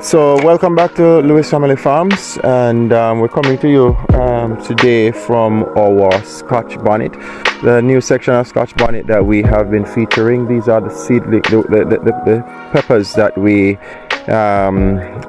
So welcome back to Lewis Family Farms, and we're coming to you today from our Scotch Bonnet, the new section of Scotch Bonnet that we have been featuring. These are the the peppers that we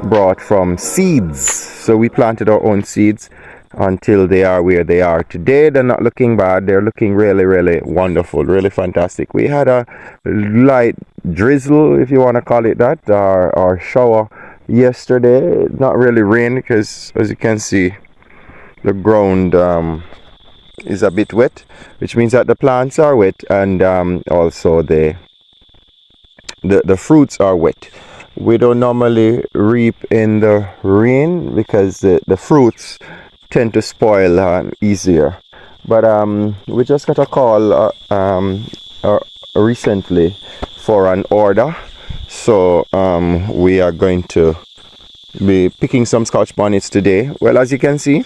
brought from seeds. So we planted our own seeds until they are where they are today. They're not looking bad. They're looking really wonderful, really fantastic. We had a light drizzle, if you want to call it that, or shower yesterday. Not really rain, because as you can see, the ground is a bit wet, which means that the plants are wet, and also the fruits are wet. We don't normally reap in the rain because the fruits tend to spoil easier. But we just got a call recently for an order, so we are going to be picking some Scotch bonnets today. Well, as you can see,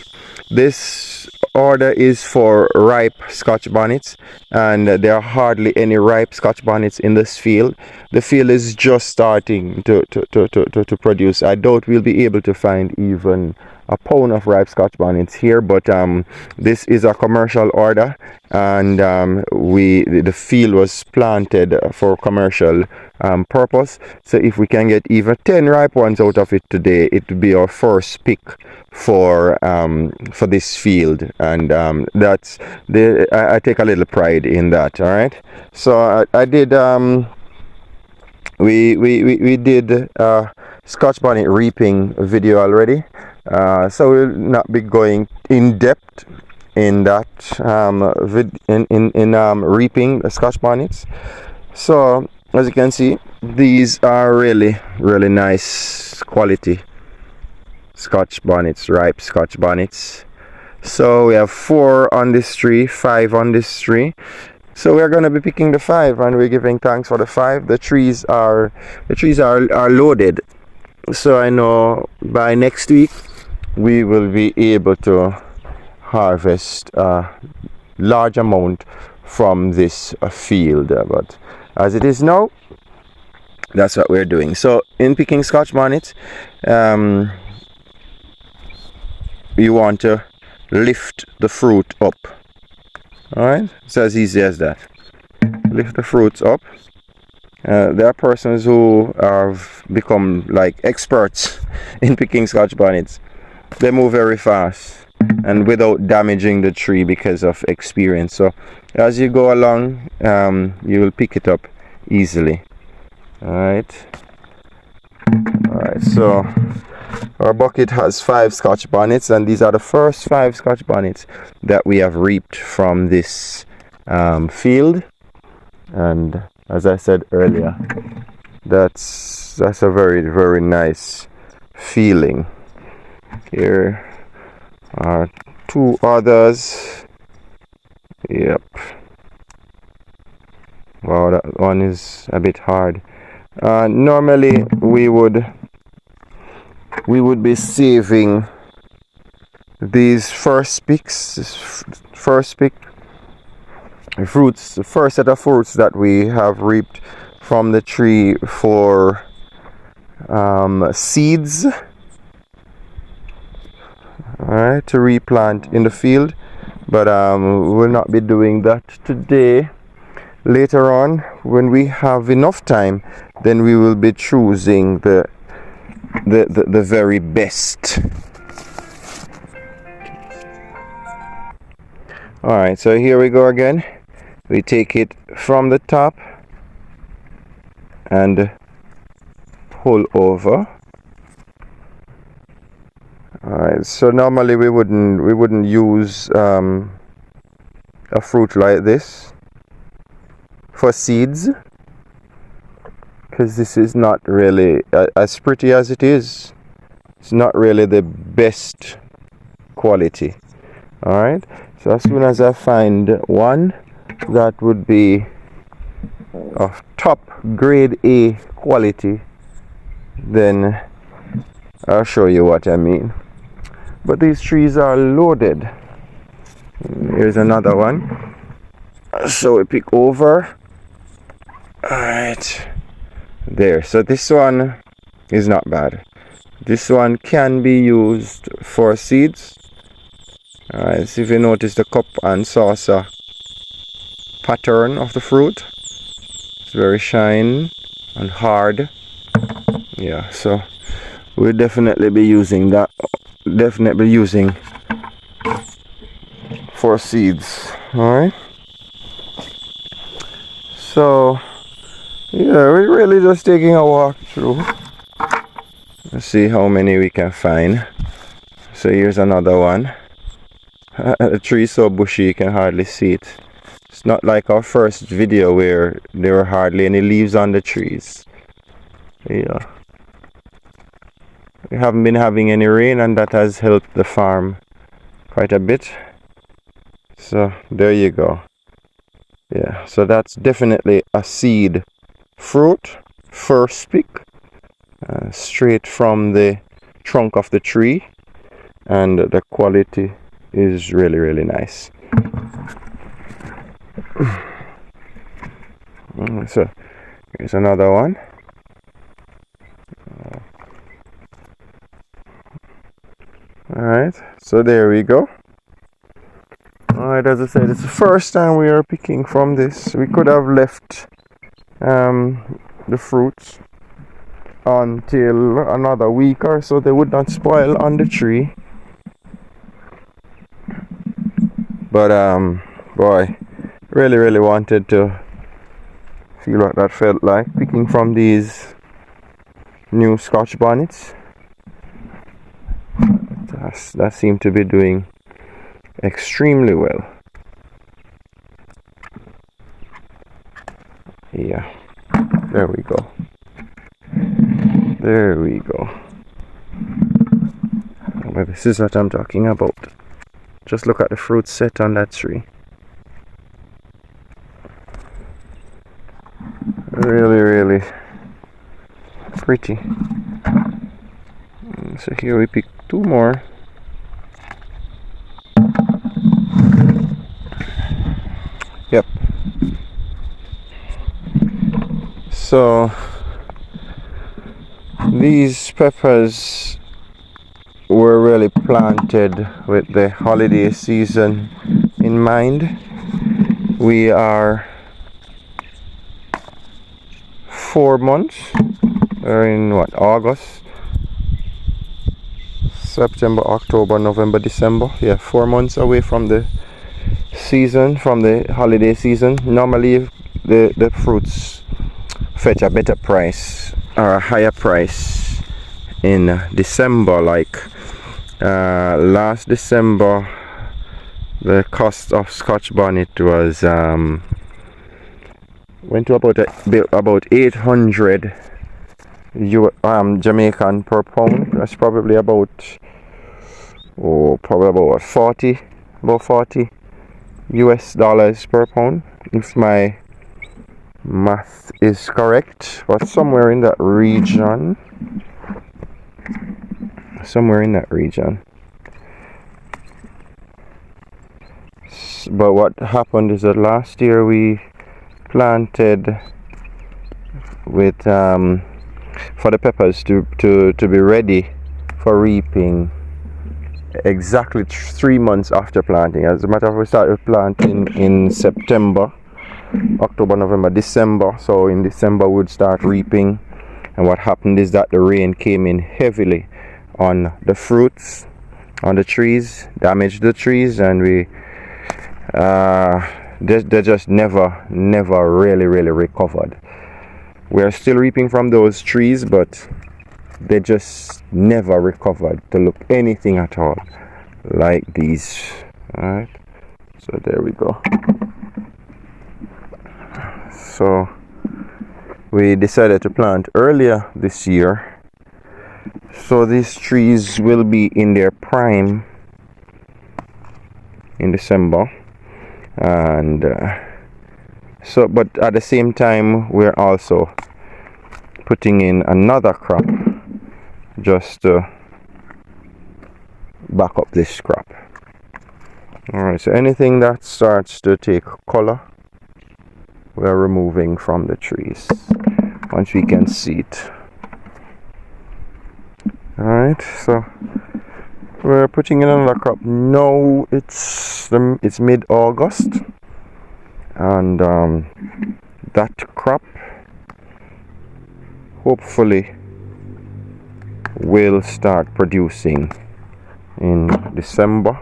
this order is for ripe Scotch bonnets, and there are hardly any ripe Scotch bonnets in this field. The field is just starting to produce. I doubt we'll be able to find even a pound of ripe Scotch bonnets here, but this is a commercial order, and the field was planted for commercial purpose. So if we can get even 10 ripe ones out of it today, it would be our first pick for this field, and that's I take a little pride in that. All right, so I did we did Scotch bonnet reaping video already, so we'll not be going in depth in that reaping the Scotch bonnets. So as you can see, these are really nice quality Scotch bonnets, ripe Scotch bonnets. So we have 4 on this tree, 5 on this tree. So we're going to be picking the 5, and we're giving thanks for the 5. The trees are loaded. So I know by next week we will be able to harvest a large amount from this field. But as it is now, that's what we're doing. So in picking Scotch bonnets, you want to lift the fruit up. Alright, it's as easy as that. Lift the fruits up. There are persons who have become like experts in picking Scotch bonnets. They move very fast and without damaging the tree because of experience. So as you go along, you will pick it up easily. Alright, so our bucket has 5 Scotch bonnets, and these are the first 5 Scotch bonnets that we have reaped from this field. And as I said earlier, that's a very nice feeling. Here are 2 others. Yep. Wow, that one is a bit hard. Normally we would be saving these first picks, fruits, the first set of fruits that we have reaped from the tree for seeds, alright, to replant in the field. But we'll not be doing that today. Later on, when we have enough time, then we will be choosing the very best. Alright, so here we go again. We take it from the top and pull over. Alright, so normally we wouldn't use a fruit like this for seeds, because this is not really as pretty as it is. It's not really the best quality. Alright, so as soon as I find one that would be of top grade A quality, then I'll show you what I mean. But these trees are loaded. Here's another one. So we pick over. Alright, there. So this one is not bad. This one can be used for seeds. Alright, so if you notice the cup and saucer pattern of the fruit, it's very shiny and hard. Yeah, so we'll definitely be using that. Definitely using for seeds. Alright. So yeah, we're really just taking a walk through. Let's see how many we can find. So here's another one. The tree is so bushy you can hardly see it. It's not like our first video where there were hardly any leaves on the trees. Yeah. We haven't been having any rain, and that has helped the farm quite a bit. So there you go. Yeah, so that's definitely a seed fruit, first pick, straight from the trunk of the tree, and the quality is really nice. So here's another one. Alright, so there we go. Alright, as I said, it's the first time we are picking from this. We could have left the fruits until another week or so. They would not spoil on the tree. But boy, really wanted to feel what that felt like, picking from these new Scotch bonnets. That seemed to be doing extremely well. Yeah, there we go. There we go. Well, this is what I'm talking about. Just look at the fruit set on that tree. Really pretty. So here we pick two more. Yep. So these peppers were really planted with the holiday season in mind. We are 4 months. We're in what, August, September, October, November, December. Yeah, 4 months away from the season, from the holiday season. Normally the fruits fetch a better price or a higher price in December. Like last December, the cost of Scotch Bonnet was went to about 800 Jamaican per pound. That's probably about about 40 US dollars per pound, if my math is correct, but somewhere in that region. But what happened is that last year we planted with for the peppers to be ready for reaping exactly 3 months after planting. As a matter of fact, we started planting in September, October, November, December. So in December we would start reaping, and what happened is that the rain came in heavily on the fruits, on the trees, damaged the trees, and we they just never really recovered. We are still reaping from those trees, but they just never recovered to look anything at all like these. Alright, so there we go. So we decided to plant earlier this year, so these trees will be in their prime in December. And so, but at the same time we're also putting in another crop just to back up this crop. Alright, so anything that starts to take color, we're removing from the trees once we can see it. Alright, so we're putting in another crop. No, it's mid-August, and that crop hopefully will start producing in December,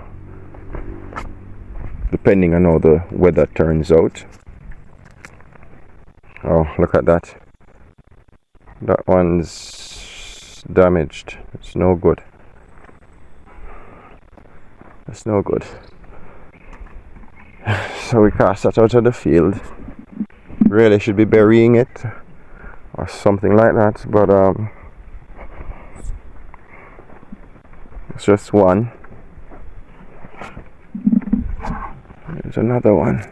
depending on how the weather turns out. Oh, look at that. That one's damaged. It's no good. It's no good. So we cast that out of the field. Really should be burying it or something like that, but it's just one. There's another one.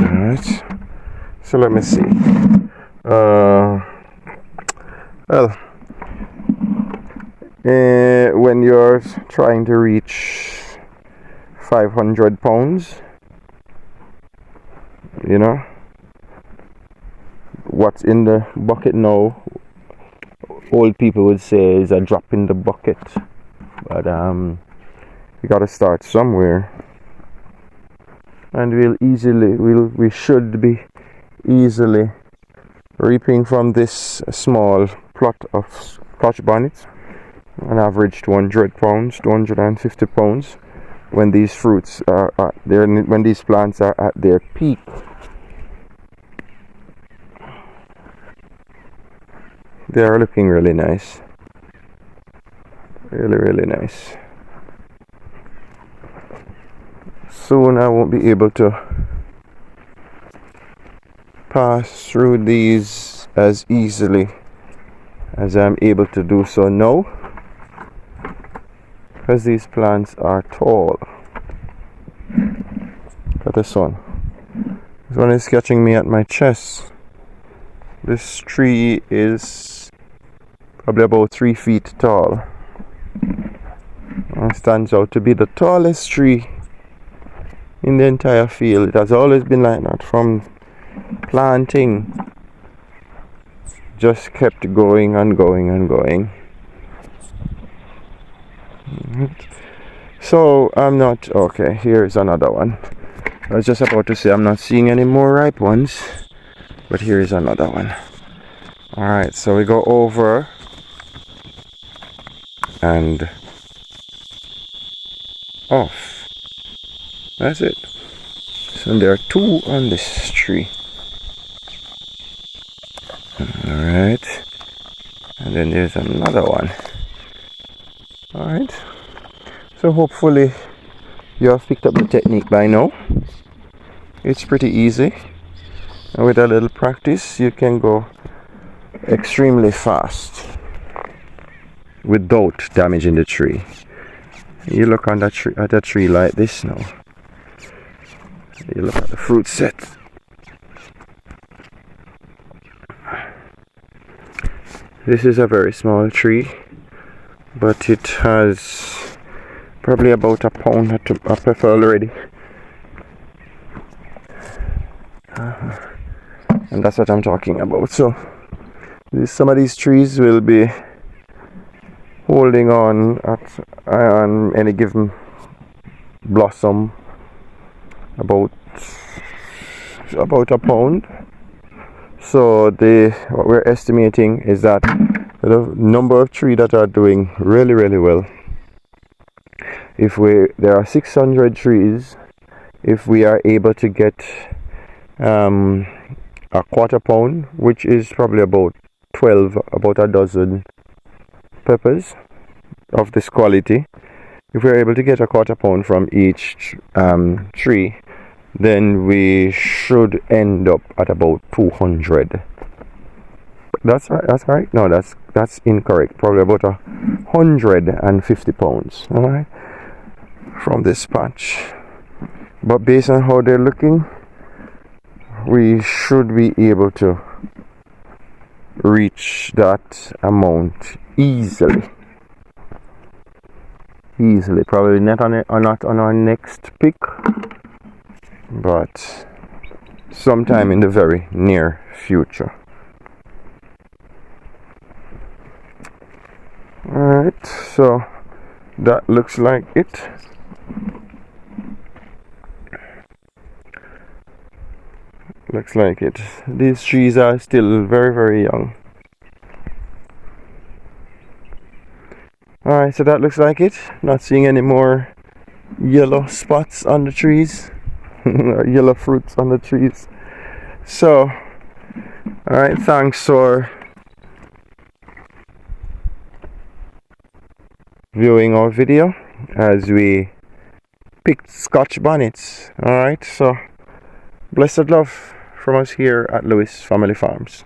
Alright, so let me see. When you're trying to reach 500 pounds, you know, what's in the bucket now, old people would say, is a drop in the bucket. But you gotta start somewhere, and we should be easily reaping from this small plot of Scotch bonnets an average 200 pounds, 250 pounds when these fruits are when these plants are at their peak. They are looking really nice, really nice. Soon I won't be able to pass through these as easily as I'm able to do so now, because these plants are tall. Look at this one. This one is catching me at my chest. This tree is probably about 3 feet tall. It stands out to be the tallest tree in the entire field. It has always been like that from planting. Just kept going and going and going. So I'm not okay. Here's another one. I was just about to say I'm not seeing any more ripe ones, but here is another one. Alright, so we go over and off. That's it. So there are 2 on this tree. Alright, and then there's another one. Alright, so hopefully you have picked up the technique by now. It's pretty easy, and with a little practice you can go extremely fast without damaging the tree. You look on that tree, at that tree like this now. You look at the fruit set. This is a very small tree, but it has probably about a pound of pepper already. And that's what I'm talking about. So some of these trees will be holding on any given blossom about a pound. So what we're estimating is that the number of trees that are doing really well, there are 600 trees, if we are able to get a quarter pound, which is probably about a dozen peppers of this quality, if we're able to get a quarter pound from each tree, then we should end up at about 200. That's right. No, that's incorrect. Probably about 150 pounds. All right, from this patch. But based on how they're looking, we should be able to reach that amount easily. Probably not on our next pick, but sometime in the very near future. Alright, so that looks like it. Looks like it. These trees are still very young. Alright, so that looks like it. Not seeing any more yellow spots on the trees. Yellow fruits on the trees. So, alright, thanks for viewing our video as we picked Scotch bonnets. Alright, so blessed love from us here at Lewis Family Farms.